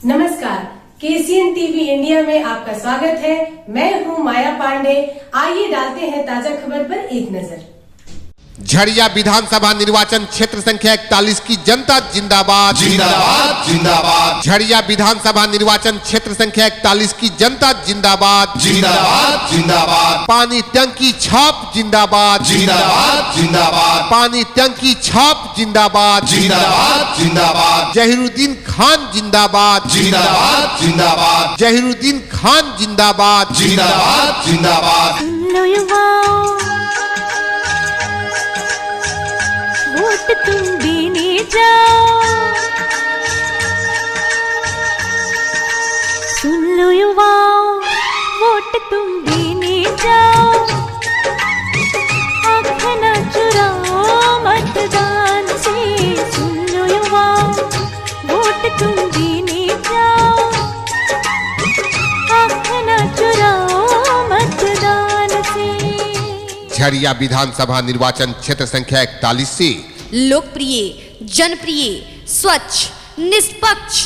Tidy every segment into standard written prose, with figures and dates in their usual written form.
नमस्कार, KCN TV India में आपका स्वागत है। मैं हूं माया पांडे। आइए डालते हैं ताजा खबर पर एक नजर। झरिया विधानसभा निर्वाचन क्षेत्र संख्या 41 की जनता जिंदाबाद जिंदाबाद जिंदाबाद। झरिया विधानसभा निर्वाचन क्षेत्र संख्या 41 की जनता जिंदाबाद जिंदाबाद जिंदाबाद। पानी टंकी छाप जिंदाबाद जिंदाबाद जिंदाबाद। पानी टंकी छाप जिंदाबाद जिंदाबाद जिंदाबाद। जहीरुद्दीन खान जिंदाबाद जिंदाबाद जिंदाबाद। जहीरुद्दीन खान जिंदाबाद जिंदाबाद जिंदाबाद। वोट तुम देने जाओ, सुन लो युवाओं, वोट तुम देने जाओ, आँख न चुराओ मतदान से। सुन लो युवाओं, वोट तुम देने जाओ, आँख न चुराओ मतदान से। झरिया विधानसभा निर्वाचन क्षेत्र संख्या 41 से लोकप्रिय, जनप्रिय, स्वच्छ, निष्पक्ष,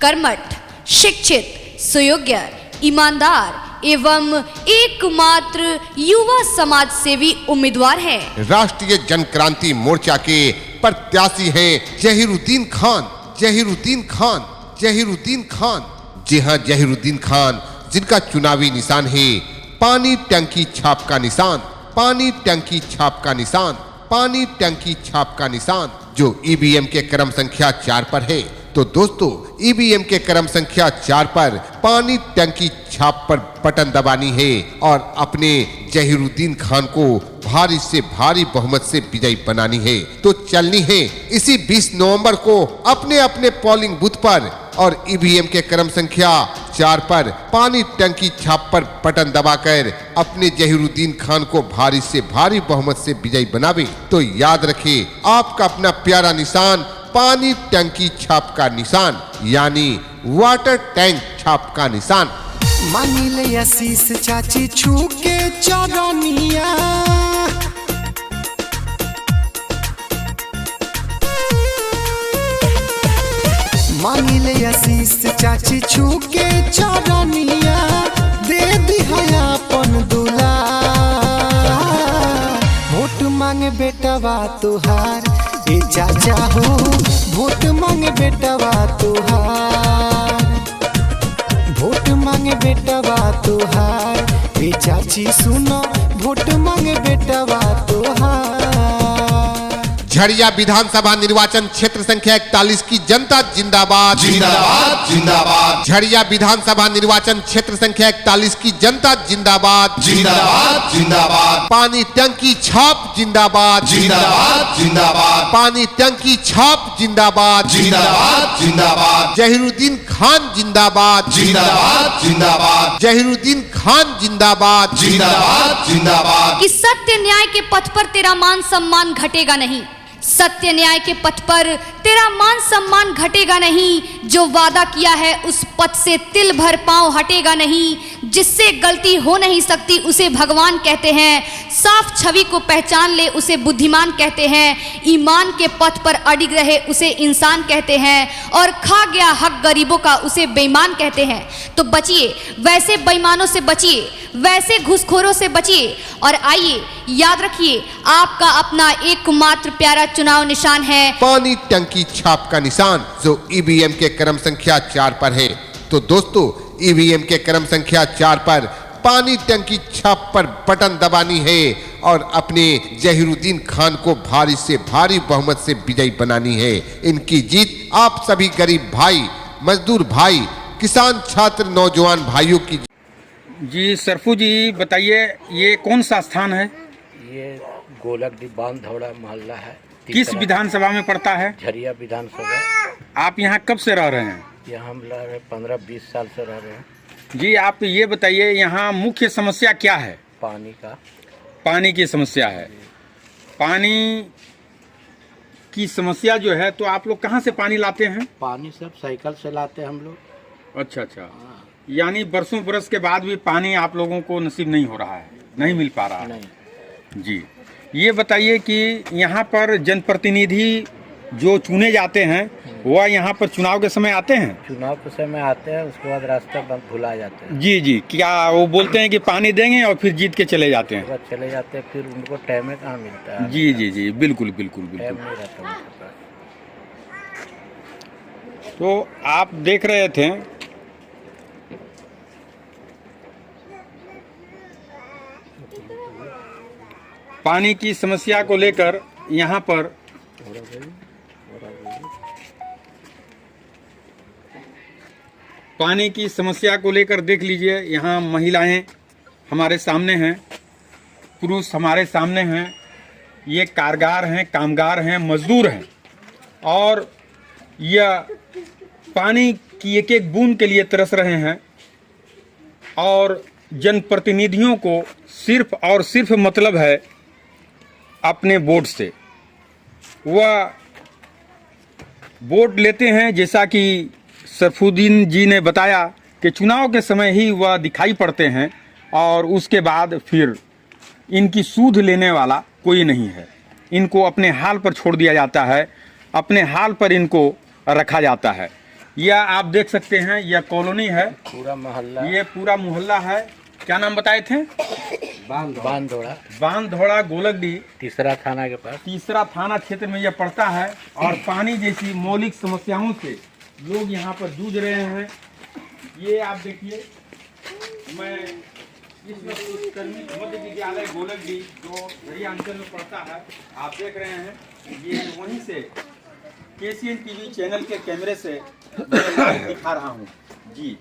कर्मठ, शिक्षित, सुयोग्य, ईमानदार एवं एकमात्र युवा समाज सेवी उम्मीदवार हैं। राष्ट्रीय जनक्रांति मोर्चा के प्रत्याशी हैं जहीरुद्दीन खान, जहीरुद्दीन खान, जहीरुद्दीन खान। जी हाँ, जहीरुद्दीन खान, जिनका चुनावी निशान है पानी टंकी छाप का निशान, पानी टंकी छाप का निशान, पानी टंकी छाप का निशान, जो ईवीएम के क्रम संख्या 4 पर है। तो दोस्तों, ईवीएम के क्रम संख्या 4 पर पानी टंकी छाप पर बटन दबानी है और अपने जहीरुद्दीन खान को भारी से भारी बहुमत से विजयी बनानी है। तो चलनी है इसी 20 नवंबर को अपने अपने पोलिंग बूथ पर और ईवीएम के क्रम संख्या 4 पर पानी टंकी छाप पर बटन दबाकर अपने जहीरुद्दीन खान को भारी से भारी बहुमत से विजयी बनावे। तो याद रखिए, आपका अपना प्यारा निशान पानी टंकी छाप का निशान, यानी वाटर टैंक छाप का निशान। मांगिले आशीष चाची छू के चरनिया, मांगिले आशीष चाची छू के चरनिया, दे दिया अपन दुलार। वोट मांगे बेटवा तुहार, ए चाचा हो, वोट मांगे बेटवा तुहार, वोट मांगे बेटवा तुहार। ए चाची सुनो, वोट मांगे बेटवा तुहार। झरिया विधानसभा निर्वाचन क्षेत्र संख्या 41 की जनता जिंदाबाद जिंदाबाद जिंदाबाद। झरिया विधानसभा निर्वाचन क्षेत्र संख्या 41 की जनता जिंदाबाद जिंदाबाद जिंदाबाद। पानी टंकी छाप जिंदाबाद जिंदाबाद जिंदाबाद। पानी टंकी छाप जिंदाबाद जिंदाबाद जिंदाबाद। जहीरुद्दीन खान जिंदाबाद जिंदाबाद जिंदाबाद। जहीरुद्दीन खान जिंदाबाद जिंदाबाद जिंदाबाद। कि सत्य न्याय के पथ पर तेरा मान सम्मान घटेगा नहीं, सत्य न्याय के पथ पर तेरा मान सम्मान घटेगा नहीं। जो वादा किया है उस पथ से तिल भर पांव हटेगा नहीं। जिससे गलती हो नहीं सकती उसे भगवान कहते हैं। साफ छवि को पहचान ले उसे बुद्धिमान कहते हैं। ईमान के पथ पर अडिग रहे उसे इंसान कहते हैं। और खा गया हक गरीबों का उसे बेईमान कहते हैं। तो बचिए वैसे बेईमानों से, बचिए वैसे घूसखोरों से बचिए। और आइए याद रखिए, आपका अपना एकमात्र प्यारा चुनाव निशान है पानी टंकी छाप का निशान, जो ईवीएम के क्रम संख्या 4 पर है। तो दोस्तों, ईवीएम के क्रम संख्या 4 पर पानी टंकी छाप पर बटन दबानी है और अपने जहीरुद्दीन खान को भारी से भारी बहुमत से विजयी बनानी है। इनकी जीत आप सभी गरीब भाई, मजदूर भाई, किसान, छात्र, नौजवान भाइयों की। जी सरफू जी, बताइए ये कौन सा स्थान है? ये गोलक बांध धौड़ा मोहल्ला है। किस विधानसभा में पड़ता है? झरिया विधानसभा। आप यहाँ कब से रह रहे हैं? यहाँ हम 15-20 साल से रह रहे हैं। जी आप ये बताइए, यहाँ मुख्य समस्या क्या है? पानी का, पानी की समस्या है। पानी की समस्या जो है, तो आप लोग कहाँ से पानी लाते हैं? पानी सब साइकिल से लाते हैं हम लोग। अच्छा, यानी बरसों बरस के बाद भी पानी आप लोगों को नसीब नहीं हो रहा है, नहीं मिल पा रहा है? नहीं। जी ये बताइए कि यहाँ पर जनप्रतिनिधि जो चुने जाते हैं वह यहाँ पर चुनाव के समय आते हैं? चुनाव के समय आते हैं, उसके बाद रास्ता बंद भुला जाते हैं। जी जी, क्या वो बोलते हैं कि पानी देंगे और फिर जीत के चले जाते हैं? उसके बाद चले जाते हैं, फिर उनको टाइम कहाँ मिलता है। जी जी जी, बिल्कुल बिल्कुल टाइम बिल्कुल। नहीं रहता उनके पास। तो आप देख रहे थे पानी की समस्या को लेकर यहाँ पर पानी की समस्या को लेकर देख लीजिए, यहाँ महिलाएं हमारे सामने हैं, पुरुष हमारे सामने हैं, ये कारगर हैं, कामगार हैं, मजदूर हैं और यह पानी की एक एक बूंद के लिए तरस रहे हैं और जनप्रतिनिधियों को सिर्फ और सिर्फ मतलब है अपने वोट से। वह वोट लेते हैं, जैसा कि सरफुद्दीन जी ने बताया कि चुनाव के समय ही वह दिखाई पड़ते हैं और उसके बाद फिर इनकी सूध लेने वाला कोई नहीं है। इनको अपने हाल पर छोड़ दिया जाता है, अपने हाल पर इनको रखा जाता है। यह आप देख सकते हैं, यह कॉलोनी है, पूरा मोहल्ला, ये पूरा मोहल्ला है। क्या नाम बताए थे? बांधोड़ा, बांधोड़ा गोलकडी, तीसरा थाना के पास, तीसरा थाना क्षेत्र में यह पड़ता है और पानी जैसी मौलिक समस्याओं से लोग यहाँ पर जूझ रहे हैं। ये आप देखिए, मैं इस वक्त कर्मी मध्य विद्यालय गोलकडी जो झरिया अंचल में पड़ता है, आप देख रहे हैं, ये वहीं से केसीएन टीवी चैनल के कैमरे से मैं लाइव दिखा रहा हूँ। जी,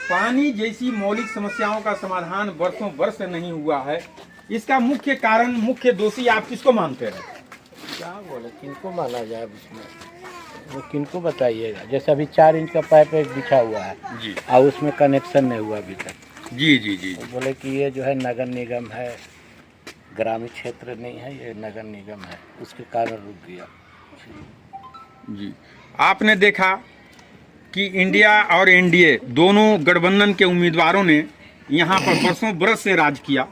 पानी जैसी मौलिक समस्याओं का समाधान वर्षों वर्ष से नहीं हुआ है। इसका मुख्य कारण, मुख्य दोषी आप किसको मानते हैं? क्या बोले, किनको माना जाए उसमें, वो किनको बताइएगा। जैसे अभी 4 इंच का पाइप एक बिछा हुआ है जी, और उसमें कनेक्शन नहीं हुआ अभी तक। जी जी जी, वो बोले कि ये जो है नगर निगम है, ग्रामीण क्षेत्र नहीं है, ये नगर निगम है, उसके कारण रुक गया। जी, आपने देखा कि इंडिया और एनडीए दोनों गठबंधन के उम्मीदवारों ने यहाँ पर बरसों बरस से राज किया।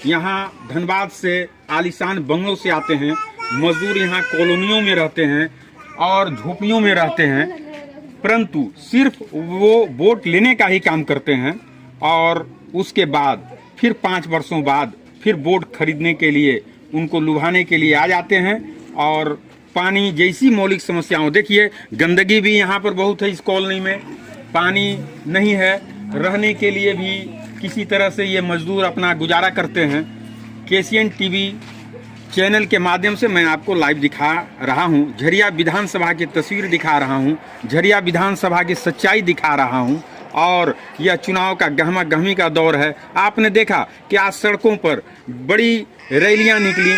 यहाँ धनबाद से आलीशान बंगलों से आते हैं, मजदूर यहाँ कॉलोनियों में रहते हैं और झोपड़ियों में रहते हैं, परंतु सिर्फ वो वोट लेने का ही काम करते हैं और उसके बाद फिर 5 वर्षों बाद फिर वोट खरीदने के लिए, उनको लुभाने के लिए आ जाते हैं। और पानी जैसी मौलिक समस्याओं, देखिए गंदगी भी यहाँ पर बहुत है, इस कॉलोनी में पानी नहीं है, रहने के लिए भी किसी तरह से ये मजदूर अपना गुजारा करते हैं। केसीएन टीवी चैनल के माध्यम से मैं आपको लाइव दिखा रहा हूँ, झरिया विधानसभा की तस्वीर दिखा रहा हूँ, झरिया विधानसभा की सच्चाई दिखा रहा हूँ। और यह चुनाव का गहमा गहमी का दौर है। आपने देखा कि आज सड़कों पर बड़ी रैलियाँ निकली,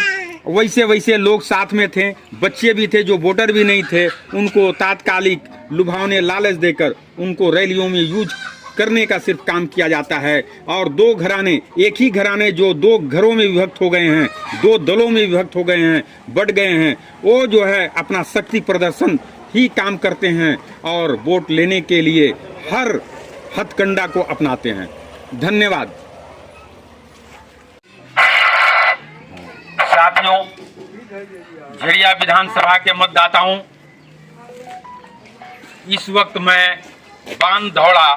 वैसे वैसे लोग साथ में थे, बच्चे भी थे जो वोटर भी नहीं थे, उनको तात्कालिक लुभावने लालच देकर उनको रैलियों में यूज करने का सिर्फ काम किया जाता है। और 2 घराने, एक ही घराने जो 2 घरों में विभक्त हो गए हैं, 2 दलों में विभक्त हो गए हैं, बढ़ गए हैं, वो जो है अपना शक्ति प्रदर्शन ही काम करते हैं और वोट लेने के लिए हर हथकंडा को अपनाते हैं। धन्यवाद। साथियों, झरिया विधानसभा के मतदाताओं, इस वक्त मैं बांधौड़ा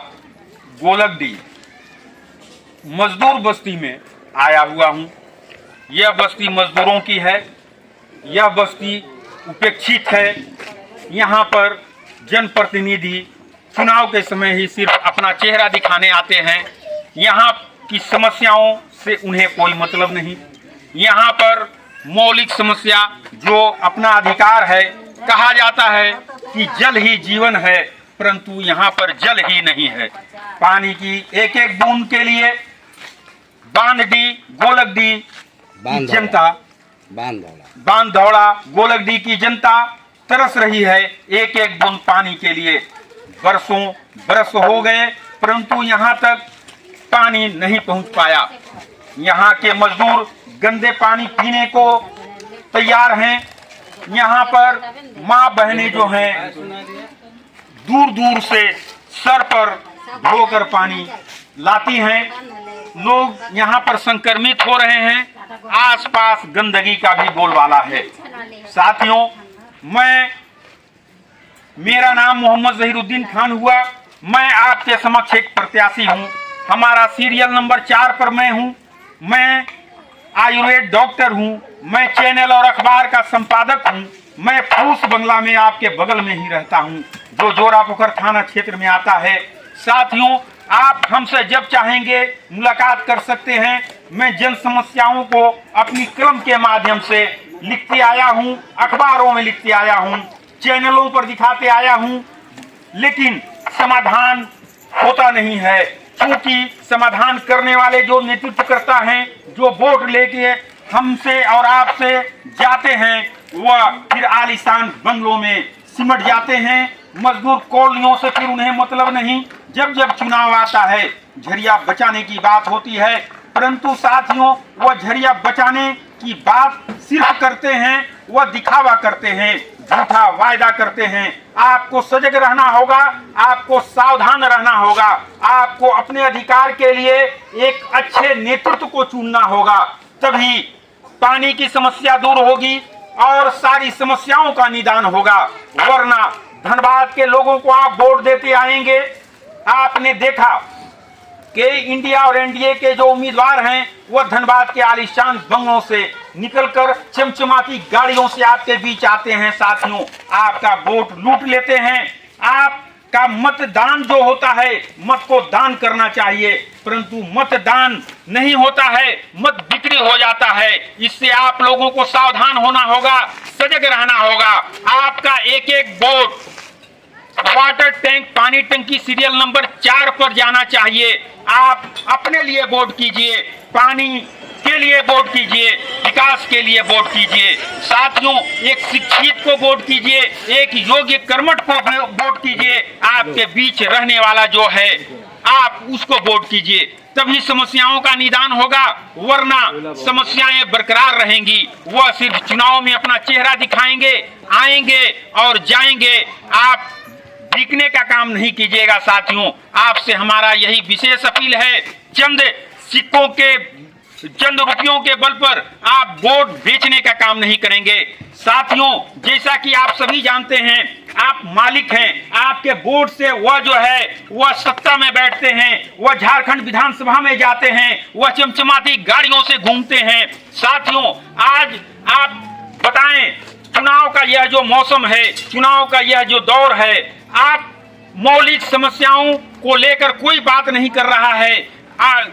गोलकडी मजदूर बस्ती में आया हुआ हूं। यह बस्ती मजदूरों की है, यह बस्ती उपेक्षित है। यहाँ पर जनप्रतिनिधि चुनाव के समय ही सिर्फ अपना चेहरा दिखाने आते हैं। यहाँ की समस्याओं से उन्हें कोई मतलब नहीं। यहाँ पर मौलिक समस्या जो अपना अधिकार है, कहा जाता है कि जल ही जीवन है, परंतु यहाँ पर जल ही नहीं है। पानी की एक एक बूंद के लिए बांधडी गोलकडी की जनता, बांधौड़ा गोलकडी की जनता तरस रही है एक एक बूंद पानी के लिए। बरसों बरस हो गए, परंतु यहाँ तक पानी नहीं पहुँच पाया। यहाँ के मजदूर गंदे पानी पीने को तैयार हैं। यहाँ पर माँ बहनें जो हैं दूर दूर से सर पर धोकर पानी लाती हैं। लोग यहाँ पर संक्रमित हो रहे हैं, आसपास गंदगी का भी बोलबाला है। साथियों, मैं मेरा नाम मोहम्मद जहीरुद्दीन खान हुआ। मैं आपके समक्ष एक प्रत्याशी हूँ। हमारा सीरियल नंबर 4 पर मैं हूँ। मैं आयुर्वेद डॉक्टर हूँ। मैं चैनल और अखबार का संपादक हूँ। मैं फूस बंगला में आपके बगल में ही रहता हूँ, जो जोरापोखर थाना क्षेत्र में आता है। साथियों, आप हमसे जब चाहेंगे मुलाकात कर सकते हैं। मैं जन समस्याओं को अपनी कलम के माध्यम से लिखते आया हूँ, अखबारों में लिखते आया हूँ, चैनलों पर दिखाते आया हूँ, लेकिन समाधान होता नहीं है। क्योंकि समाधान करने वाले जो नेतृत्वकर्ता हैं, जो वोट लेके हमसे और आपसे जाते हैं, वह फिर आलीशान बंगलों में सिमट जाते हैं। मजदूर कॉलोनियों से फिर उन्हें मतलब नहीं। जब जब चुनाव आता है, झरिया बचाने की बात होती है, परंतु साथियों, वह झरिया बचाने की बात सिर्फ करते हैं, वह दिखावा करते हैं, झूठा वायदा करते हैं। आपको सजग रहना होगा, आपको सावधान रहना होगा, आपको अपने अधिकार के लिए एक अच्छे नेतृत्व को चुनना होगा, तभी पानी की समस्या दूर होगी और सारी समस्याओं का निदान होगा। वरना धनबाद के लोगों को आप वोट देते आएंगे। आपने देखा कि इंडिया और एनडीए के जो उम्मीदवार हैं, वह धनबाद के आलीशान बंगलों से निकलकर चमचमाती गाड़ियों से आपके बीच आते हैं। साथियों, आपका वोट लूट लेते हैं। आपका मतदान जो होता है, मत को दान करना चाहिए, परंतु मतदान नहीं होता है, मत बिक्री हो जाता है। इससे आप लोगों को सावधान होना होगा, सजग रहना होगा। आपका एक एक वोट वाटर टैंक, पानी टंकी सीरियल नंबर 4 पर जाना चाहिए। आप अपने लिए वोट कीजिए, पानी के लिए वोट कीजिए, विकास के लिए वोट कीजिए। साथियों, एक शिक्षित को वोट कीजिए, एक योग्य कर्मठ को वोट कीजिए। आपके बीच रहने वाला जो है, आप उसको वोट कीजिए, तभी समस्याओं का निदान होगा। वरना समस्याएं बरकरार रहेंगी। वह सिर्फ चुनाव में अपना चेहरा दिखाएंगे, आएंगे और जाएंगे। आप बिकने का काम नहीं कीजिएगा। साथियों, आपसे हमारा यही विशेष अपील है। चंद सिक्कों के, चंद रुपयों के बल पर आप वोट बेचने का काम नहीं करेंगे। साथियों, जैसा कि आप सभी जानते हैं, आप मालिक हैं। आपके वोट से वह जो है, वह सत्ता में बैठते हैं, वह झारखंड विधानसभा में जाते हैं, वह चमचमाती गाड़ियों से घूमते हैं। साथियों, आज आप बताएं, चुनाव का यह जो मौसम है, चुनाव का यह जो दौर है, आप मौलिक समस्याओं को लेकर कोई बात नहीं कर रहा है।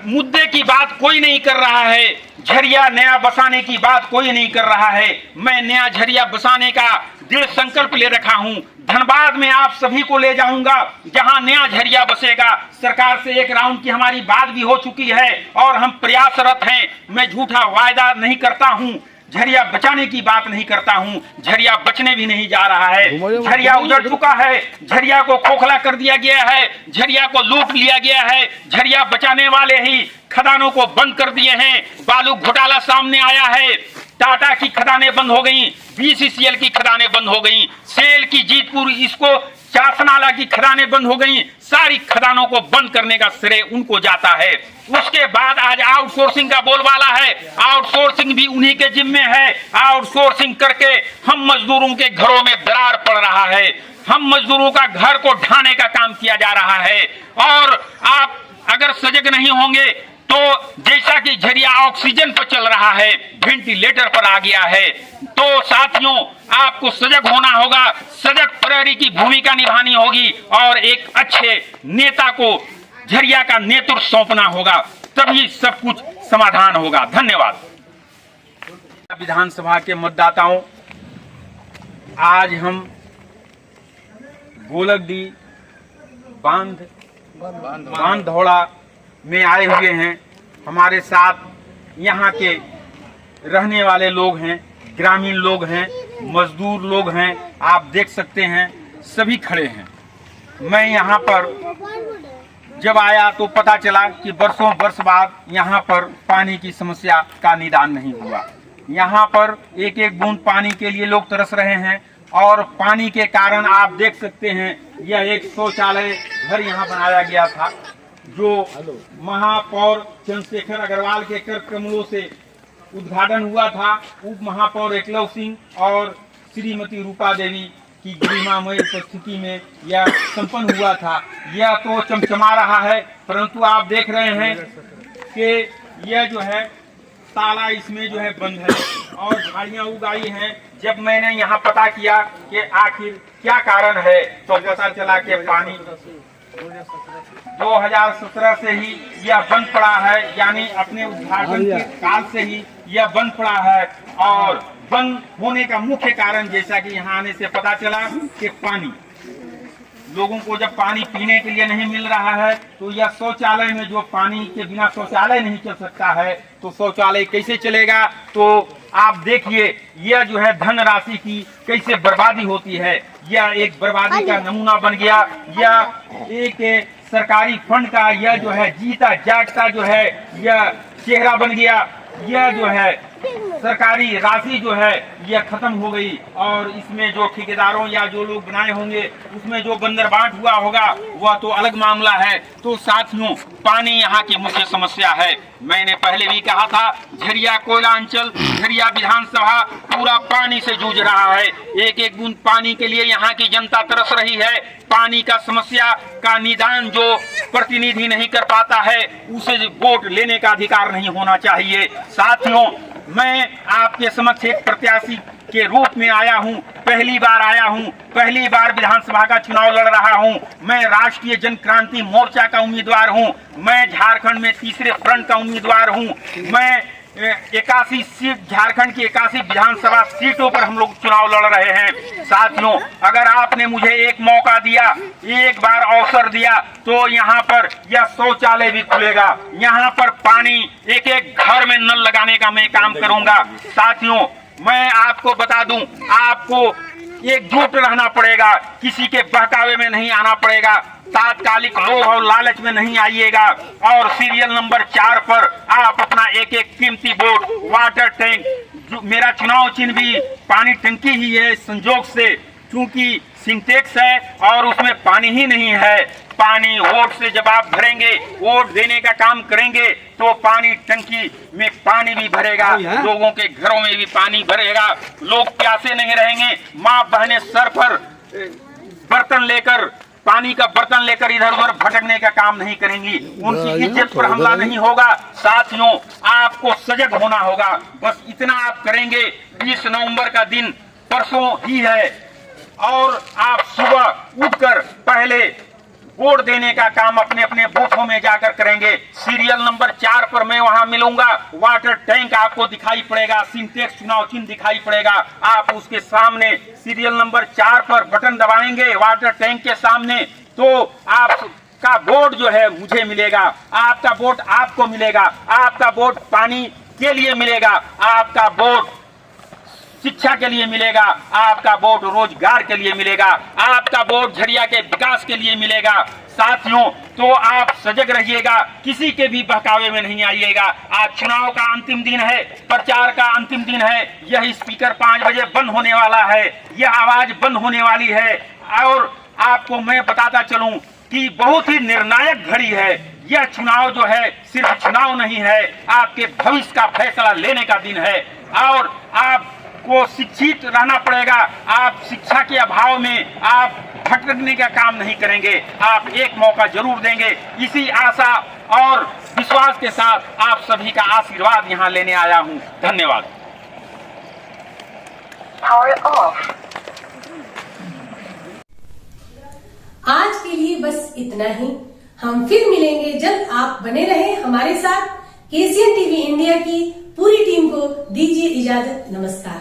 मुद्दे की बात कोई नहीं कर रहा है। झरिया नया बसाने की बात कोई नहीं कर रहा है। मैं नया झरिया बसाने का दृढ़ संकल्प ले रखा हूं। धनबाद में आप सभी को ले जाऊंगा, जहां नया झरिया बसेगा। सरकार से एक राउंड की हमारी बात भी हो चुकी है और हम प्रयासरत हैं। मैं झूठा वायदा नहीं करता हूं, झरिया बचाने की बात नहीं करता हूं। झरिया बचने भी नहीं जा रहा है। झरिया उजड़ चुका है, झरिया को खोखला कर दिया गया है, झरिया को लूट लिया गया है। झरिया बचाने वाले ही खदानों को बंद कर दिए हैं। बालू घोटाला सामने आया है, टाटा की खदानें बंद हो गई, बीसीसीएल की खदानें बंद हो गई, सेल की जीतपुर, इसको चासनाला की खदानें बंद हो गई। सारी खदानों को बंद करने का श्रेय उनको जाता है। उसके बाद आज आउटसोर्सिंग का बोलबाला है, आउटसोर्सिंग भी उन्हीं के जिम्मे है। आउटसोर्सिंग करके हम मजदूरों के घरों में दरार पड़ रहा है, हम मजदूरों का घर को ढाने का काम किया जा रहा है। और आप अगर सजग नहीं होंगे तो जैसा कि झरिया ऑक्सीजन पर चल रहा है, वेंटिलेटर पर आ गया है, तो साथियों आपको सजग होना होगा, सजग प्रहरी की भूमिका निभानी होगी और एक अच्छे नेता को झरिया का नेतृत्व सौंपना होगा, तभी सब कुछ समाधान होगा। धन्यवाद। विधानसभा के मतदाताओं, आज हम गोलकडी बांध धौड़ा में आए हुए हैं। हमारे साथ यहाँ के रहने वाले लोग हैं, ग्रामीण लोग हैं, मजदूर लोग हैं। आप देख सकते हैं सभी खड़े हैं। मैं यहाँ पर जब आया तो पता चला कि वर्षों वर्ष बाद यहाँ पर पानी की समस्या का निदान नहीं हुआ। यहाँ पर एक एक बूंद पानी के लिए लोग तरस रहे हैं और पानी के कारण आप देख सकते हैं यह एक शौचालय घर यहाँ बनाया गया था, जो महापौर चंद्रशेखर अग्रवाल के कर कमलों से उद्घाटन हुआ था। उप महापौर एकलव सिंह और श्रीमती रूपा देवी कि गरिमामय उपस्थिति में यह संपन्न हुआ था। यह तो चमचमा रहा है, परंतु आप देख रहे हैं कि यह जो है ताला इसमें जो है बंद है और झाड़ियां उग आई हैं। जब मैंने यहाँ पता किया कि आखिर क्या कारण है, तो पता चला कि पानी 2017 से ही यह बंद पड़ा है, यानी अपने उद्घाटन के काल से ही यह बंद पड़ा है। और बंद होने का मुख्य कारण, जैसा कि यहाँ आने से पता चला कि पानी, लोगों को जब पानी पीने के लिए नहीं मिल रहा है तो यह शौचालय में, जो पानी के बिना शौचालय नहीं चल सकता है, तो शौचालय कैसे चलेगा। तो आप देखिए यह जो है धन राशि की कैसे बर्बादी होती है। यह एक बर्बादी का नमूना बन गया। यह एक सरकारी फंड का यह जो है जीता जागता जो है यह चेहरा बन गया। यह जो है सरकारी राशि जो है यह खत्म हो गई और इसमें जो ठेकेदारों या जो लोग बनाए होंगे उसमें जो बंदरबाट हुआ होगा वह तो अलग मामला है। तो साथियों, पानी यहाँ की मुख्य समस्या है। मैंने पहले भी कहा था, झरिया कोयला अंचल, झरिया विधानसभा पूरा पानी से जूझ रहा है। एक एक बूंद पानी के लिए यहाँ की जनता तरस रही है। पानी का समस्या का निदान जो प्रतिनिधि नहीं कर पाता है, उसे वोट लेने का अधिकार नहीं होना चाहिए। साथियों, मैं आपके समक्ष एक प्रत्याशी के रूप में आया हूं, पहली बार आया हूं, पहली बार विधानसभा का चुनाव लड़ रहा हूं। मैं राष्ट्रीय जन क्रांति मोर्चा का उम्मीदवार हूं। मैं झारखंड में तीसरे फ्रंट का उम्मीदवार हूं। मैं 81 सीट, झारखंड की 81 विधानसभा सीटों पर हम लोग चुनाव लड़ रहे हैं। साथियों, अगर आपने मुझे एक मौका दिया, एक बार अवसर दिया, तो यहाँ पर यह शौचालय भी खुलेगा। यहाँ पर पानी, एक एक घर में नल लगाने का मैं काम करूंगा। साथियों, मैं आपको बता दूं, आपको एकजुट रहना पड़ेगा, किसी के बहकावे में नहीं आना पड़ेगा, तात्कालिक लोभ और लालच में नहीं आइएगा। और सीरियल नंबर 4 पर आप अपना एक एक कीमती वोट, वाटर टैंक, मेरा चुनाव चिन्ह भी पानी टंकी ही है संजोग से, क्योंकि सिंटेक्स है और उसमें पानी ही नहीं है। पानी वोट से जब आप भरेंगे, वोट देने का काम करेंगे, तो पानी टंकी में पानी भी भरेगा, लोगों के घरों में भी पानी भरेगा, लोग प्यासे नहीं रहेंगे। माँ बहनें सर पर बर्तन लेकर, पानी का बर्तन लेकर इधर उधर भटकने का काम नहीं करेंगी, उनकी इज्जत पर हमला नहीं होगा। साथियों, आपको सजग होना होगा, बस इतना आप करेंगे। 20 नवंबर का दिन परसों ही है और आप सुबह उठकर पहले वोट देने का काम अपने अपने बूथों में जाकर करेंगे। सीरियल नंबर 4 पर मैं वहां मिलूंगा। वाटर टैंक आपको दिखाई पड़ेगा, सिंटेक्स चुनाव चिन्ह दिखाई पड़ेगा। आप उसके सामने सीरियल नंबर 4 पर बटन दबाएंगे वाटर टैंक के सामने, तो आपका वोट जो है मुझे मिलेगा, आपका वोट आपको मिलेगा, आपका वोट पानी के लिए मिलेगा, आपका वोट शिक्षा के लिए मिलेगा, आपका वोट रोजगार के लिए मिलेगा, आपका वोट झरिया के विकास के लिए मिलेगा। साथियों, तो आप सजग रहिएगा, किसी के भी बहकावे में नहीं आइएगा। आज चुनाव का अंतिम दिन है, प्रचार का अंतिम दिन है। यह स्पीकर 5 बजे बंद होने वाला है, यह आवाज बंद होने वाली है। और आपको मैं बताता चलूं कि बहुत ही निर्णायक घड़ी है। यह चुनाव जो है सिर्फ चुनाव नहीं है, आपके भविष्य का फैसला लेने का दिन है। और आप को शिक्षित रहना पड़ेगा। आप शिक्षा के अभाव में आप भटकने का काम नहीं करेंगे, आप एक मौका जरूर देंगे। इसी आशा और विश्वास के साथ आप सभी का आशीर्वाद यहाँ लेने आया हूँ। धन्यवाद। आज के लिए बस इतना ही। हम फिर मिलेंगे जल्द। आप बने रहे हमारे साथ। केसीएन टीवी इंडिया की पूरी टीम को दीजिए इजाजत। नमस्कार।